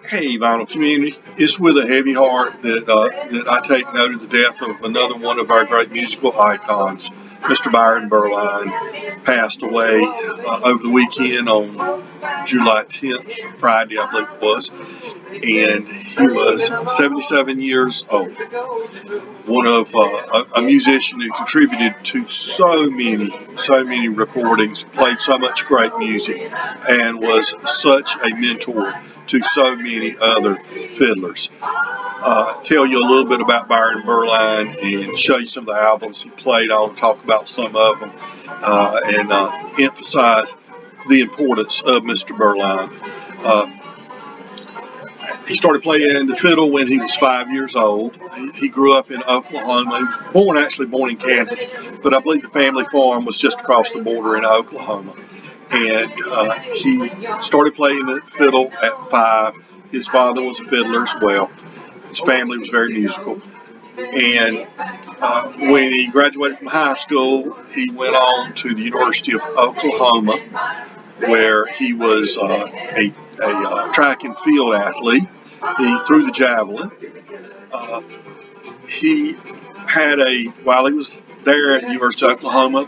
Hey, Vinyl community, it's with a heavy heart that I take note of the death of another one of our great musical icons. Mr. Byron Berline passed away over the weekend on July 10th, Friday, I believe it was, and he was 77 years old. One of a musician who contributed to so many recordings, played so much great music, and was such a mentor to so many other fiddlers. Tell you a little bit about Byron Berline and show you some of the albums he played on, talk about some of them, and emphasize the importance of Mr. Berline. Uh, he started playing the fiddle when he was 5 years old. He grew up in Oklahoma. He was born in Kansas, but I believe the family farm was just across the border in Oklahoma. And he started playing the fiddle at 5. His father was a fiddler as well. His family was very musical. And when he graduated from high school, he went on to the University of Oklahoma, where he was a track and field athlete. He threw the javelin. He had while he was there at the University of Oklahoma,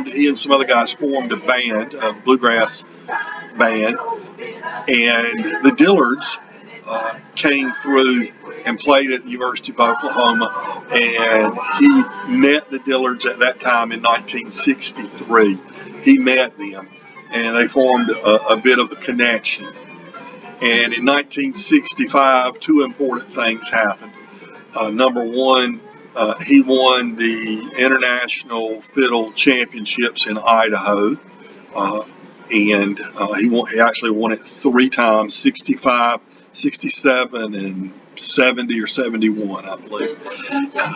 he and some other guys formed a band, a bluegrass band, and the Dillards came through and played at the University of Oklahoma, and he met the Dillards at that time in 1963. He met them, and they formed a bit of a connection. And in 1965, two important things happened. Number one, he won the International Fiddle Championships in Idaho, and he actually won it 3 times, 65, 67, and 70 or 71, I believe.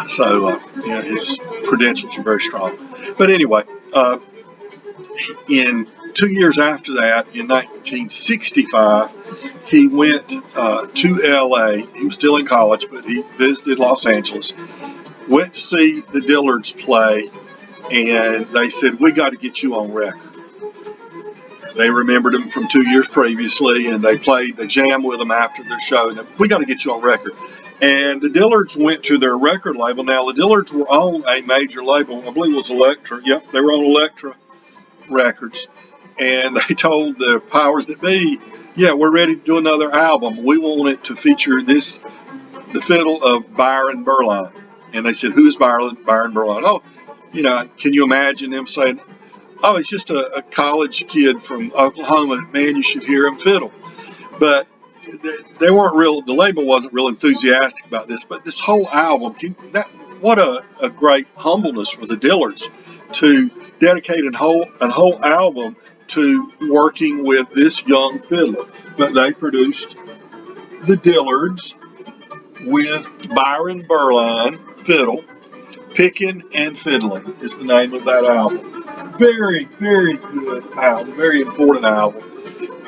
So, his credentials are very strong. But anyway, in 2 years after that, in 1965, he went to LA. He was still in college, but he visited Los Angeles, went to see the Dillards play, and they said, "We got to get you on record." They remembered him from 2 years previously, and they jammed with him after their show. And we got to get you on record. And the Dillards went to their record label. Now, the Dillards were on a major label. I believe it was Elektra. Yep, they were on Elektra Records. And they told the powers that be, "Yeah, we're ready to do another album. We want it to feature the fiddle of Byron Berline." And they said, "Who's Byron Berline?" Oh, can you imagine them saying, "Oh, he's just a college kid from Oklahoma. Man, you should hear him fiddle." But they weren't real. The label wasn't real enthusiastic about this. But this whole album, what a great humbleness for the Dillards to dedicate a whole album to working with this young fiddler. But they produced the Dillards with Byron Berline fiddle. Pickin' and Fiddlin' is the name of that album. Very, very good album, very important album.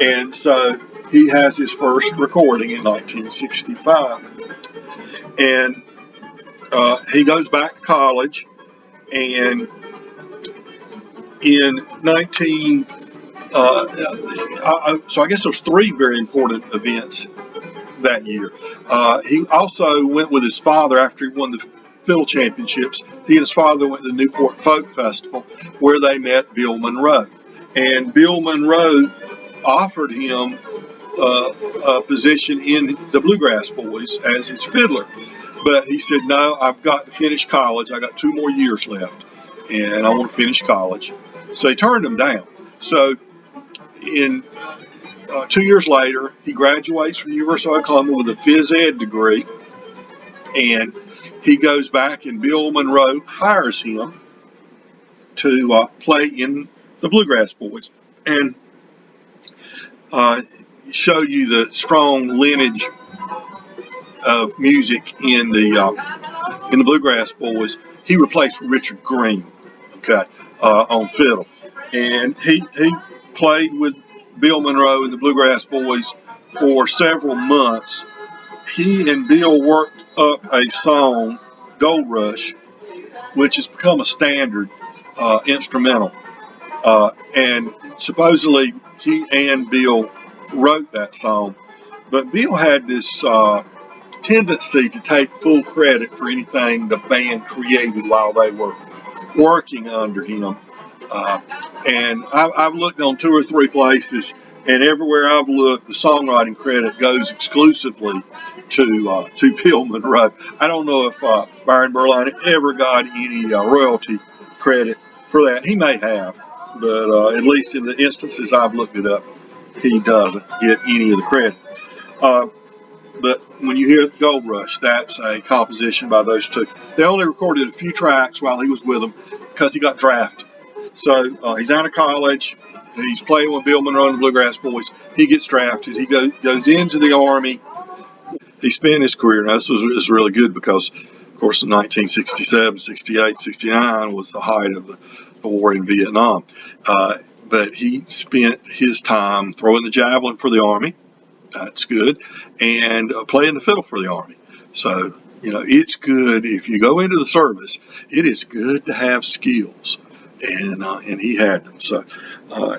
And so he has his first recording in 1965. And he goes back to college, and in so I guess there's 3 very important events that year. He also went with his father after he won the fiddle championships. He and his father went to the Newport Folk Festival, where they met Bill Monroe. And Bill Monroe offered him a position in the Bluegrass Boys as his fiddler. But he said, "No, I've got to finish college. I got 2 more years left, and I want to finish college." So he turned him down. So in 2 years later, he graduates from the University of Oklahoma with a phys ed degree, and he goes back, and Bill Monroe hires him to play in the Bluegrass Boys, and show you the strong lineage of music in the Bluegrass Boys. He replaced Richard Green, on fiddle, and he played with Bill Monroe and the Bluegrass Boys for several months. He and Bill worked up a song, Gold Rush, which has become a standard instrumental. And supposedly he and Bill wrote that song. But Bill had this tendency to take full credit for anything the band created while they were working under him. Uh, and I've looked on 2 or 3 places, and everywhere I've looked, the songwriting credit goes exclusively to Bill Monroe. I don't know if Byron Berline ever got any royalty credit for that. He may have, but at least in the instances I've looked it up, he doesn't get any of the credit. But when you hear Gold Rush, that's a composition by those two. They only recorded a few tracks while he was with them because he got drafted. So he's out of college. He's playing with Bill Monroe and the Bluegrass Boys. He gets drafted. He goes into the Army. He spent his career, and this was really good because, of course, in 1967, 68, 69 was the height of the war in Vietnam. But he spent his time throwing the javelin for the Army. That's good. And playing the fiddle for the Army. So, it's good if you go into the service, it is good to have skills. And he had them. So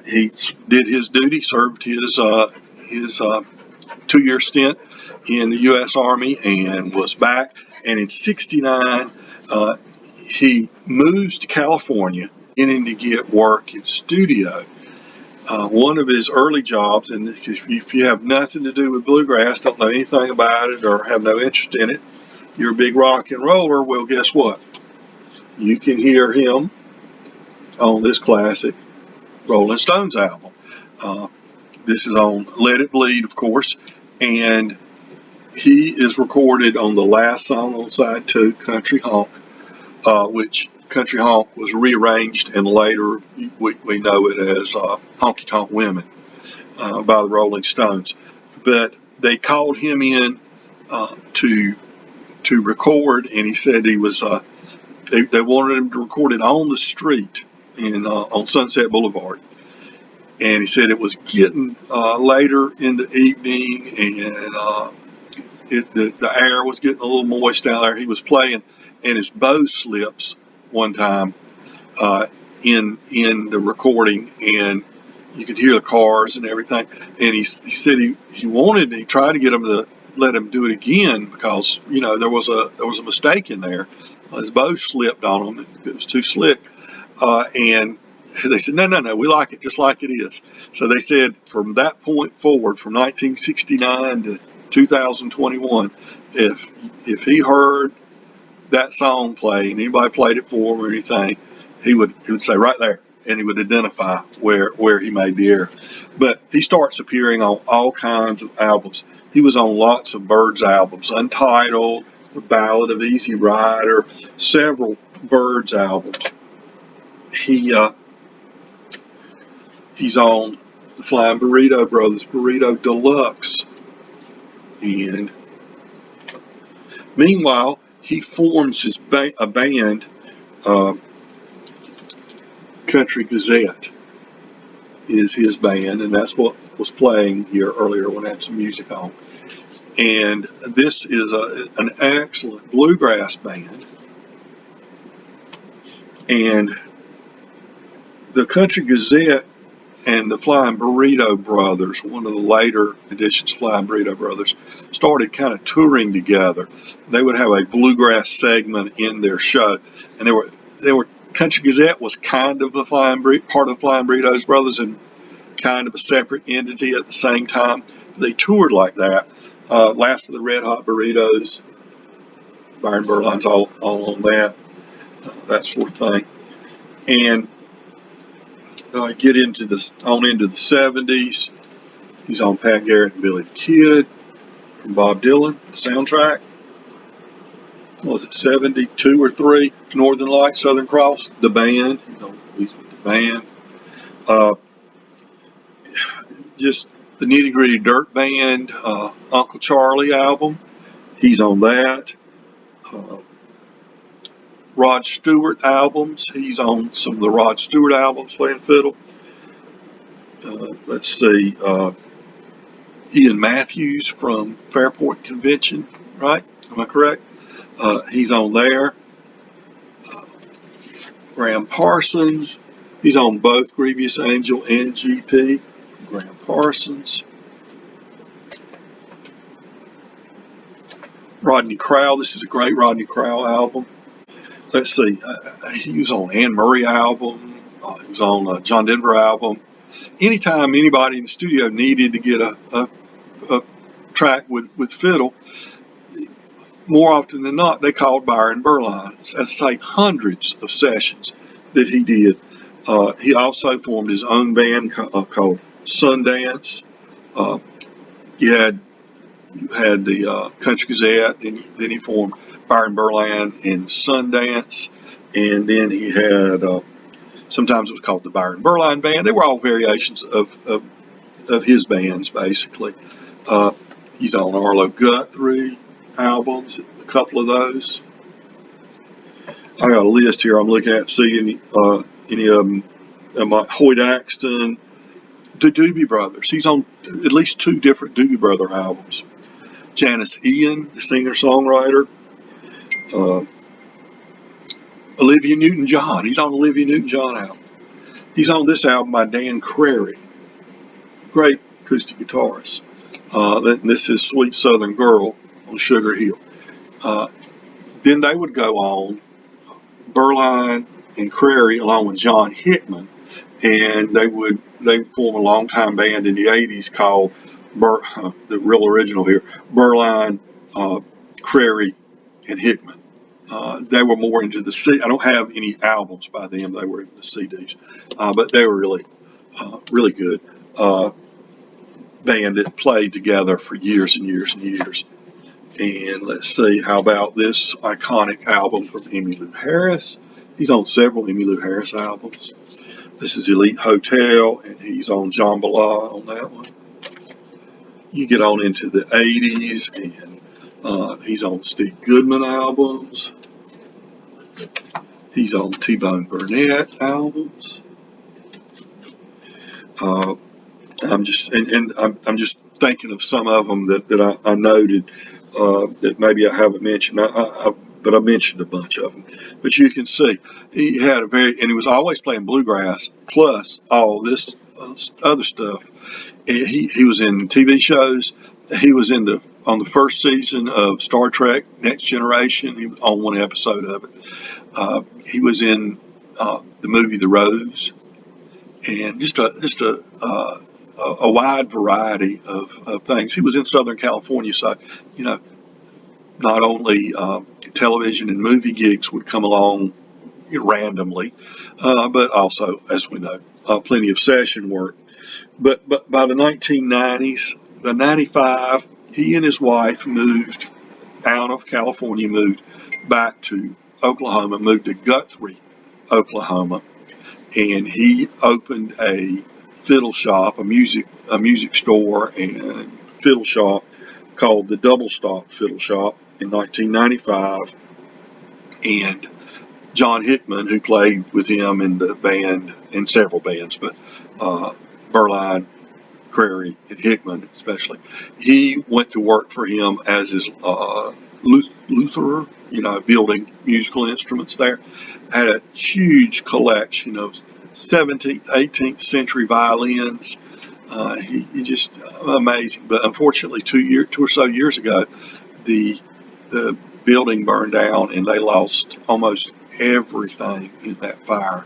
he did his duty, served his 2-year stint in the U.S. Army and was back. And in 69, he moves to California, beginning to get work in studio. One of his early jobs, and if you have nothing to do with bluegrass, don't know anything about it, or have no interest in it, you're a big rock and roller, well, guess what? You can hear him on this classic Rolling Stones album. This is on Let It Bleed, of course, and he is recorded on the last song on side 2, Country Honk, which Country Honk was rearranged, and later we know it as Honky Tonk Women by the Rolling Stones. But they called him in to record, and he said he was they wanted him to record it on the street on Sunset Boulevard. And he said it was getting later in the evening, and the air was getting a little moist down there. He was playing, and his bow slips one time in the recording, and you could hear the cars and everything. And he said he tried to get him to let him do it again because there was a mistake in there. His bow slipped on him. It was too slick, and they said, no, we like it just like it is. So they said from that point forward, from 1969 to 2021, if he heard that song play and anybody played it for him or anything, he would say right there, and he would identify where he made the error. But he starts appearing on all kinds of albums. He was on lots of Byrds albums, Untitled, The Ballad of Easy Rider, several Byrds albums. He's on the Flying Burrito Brothers, Burrito Deluxe. And meanwhile, he forms a band, Country Gazette is his band, and that's what was playing here earlier when I had some music on. And this is an excellent bluegrass band. And the Country Gazette and the Flying Burrito Brothers, one of the later editions of Flying Burrito Brothers, started kind of touring together. They would have a bluegrass segment in their show, and they were Country Gazette was kind of part of the Flying Burrito Brothers and kind of a separate entity at the same time. They toured like that. Last of the Red Hot Burritos, Byron Berline's all on that sort of thing. And get into the 70s. He's on Pat Garrett and Billy the Kid from Bob Dylan, the soundtrack. What was it, 72 or 3? Northern Lights, Southern Cross, the band. He's with the band. Just the Nitty Gritty Dirt Band, Uncle Charlie album. He's on that. Rod Stewart albums. He's on some of the Rod Stewart albums playing fiddle. Let's see. Ian Matthews from Fairport Convention, right? Am I correct? He's on there. Graham Parsons. He's on both Grievous Angel and GP. Graham Parsons. Rodney Crowell. This is a great Rodney Crowell album. Let's see. He was on Anne Murray album. He was on a John Denver album. Anytime anybody in the studio needed to get a track with fiddle, more often than not, they called Byron Berline. That's like hundreds of sessions that he did. He also formed his own band called Sundance. He had the Country Gazette, then he formed Byron Berline and Sundance, and then he had, sometimes it was called the Byron Berline Band. They were all variations of his bands, basically. He's on Arlo Guthrie albums, a couple of those. I got a list here I'm looking at to see any of them. Hoyt Axton, the Doobie Brothers. He's on at least 2 different Doobie Brother albums. Janice Ian, the singer-songwriter. Olivia Newton-John. He's on Olivia Newton-John album. He's on this album by Dan Crary. Great acoustic guitarist. This is Sweet Southern Girl on Sugar Hill. Then they would go on, Berline and Crary, along with John Hickman, and they form a longtime band in the 80s called the real original here, Berline, Crary, and Hickman. They were more into the CD. I don't have any albums by them. They were in the CDs, but they were really good band that played together for years and years and years. And let's see, how about this iconic album from Emmylou Harris? He's on several Emmylou Harris albums. This is Elite Hotel, and he's on Jambalaya on that one. You get on into the 80s, and he's on Steve Goodman albums. He's on T-Bone Burnett albums. I'm just thinking of some of them that I noted that maybe I haven't mentioned. But I mentioned a bunch of them. But you can see he had and he was always playing bluegrass plus all this other stuff. And he was in TV shows. He was on the first season of Star Trek Next Generation. He was on one episode of it. He was in the movie The Rose, and just a wide variety of things. He was in Southern California, so not only television and movie gigs would come along randomly, but also, as we know, plenty of session work. But by the 1990s, by 95, he and his wife moved out of California, moved back to Oklahoma, moved to Guthrie, Oklahoma, and he opened a fiddle shop, a music store and fiddle shop called the Double Stop Fiddle Shop in 1995. And John Hickman, who played with him in the band, in several bands, but Berline, Crary, and Hickman especially, he went to work for him as his lutherer, building musical instruments there. Had a huge collection of 17th, 18th century violins. He just amazing. But unfortunately, 2 or so years ago, the building burned down and they lost almost everything in that fire.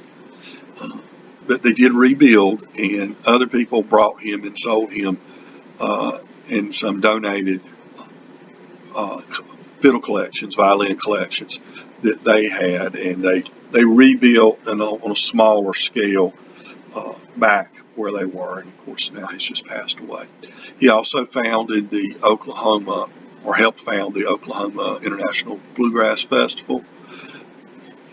But they did rebuild, and other people brought him and sold him and some donated fiddle collections, violin collections that they had, and they rebuilt and on a smaller scale back where they were, and of course now he's just passed away. He also founded the Oklahoma, or helped found the Oklahoma International Bluegrass Festival,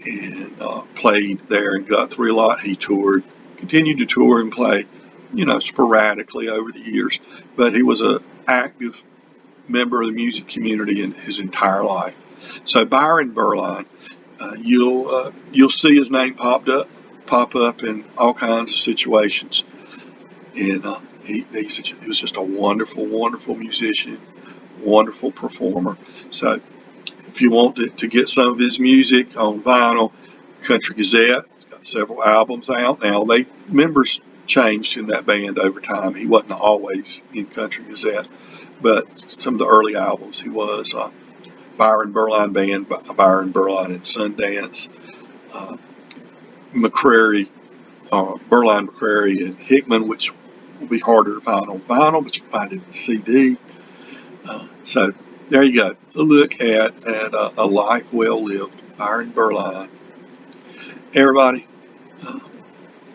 and played there in Guthrie a lot. He continued to tour and play, sporadically over the years, but he was an active member of the music community in his entire life. So Byron Berline, you'll see his name pop up in all kinds of situations, and he was just a wonderful, wonderful musician, wonderful performer. So if you want to get some of his music on vinyl, Country Gazette, it's got several albums out now. Members changed in that band over time. He wasn't always in Country Gazette, but some of the early albums he was. Byron Berline Band by Byron Berline and Sundance, McCrary, Berline, McCrary, and Hickman, which will be harder to find on vinyl, but you can find it in CD. So there you go. A look at a life well lived, Byron Berline. Everybody,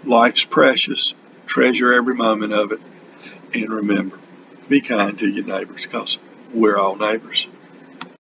life's precious. Treasure every moment of it. And remember, be kind to your neighbors because we're all neighbors.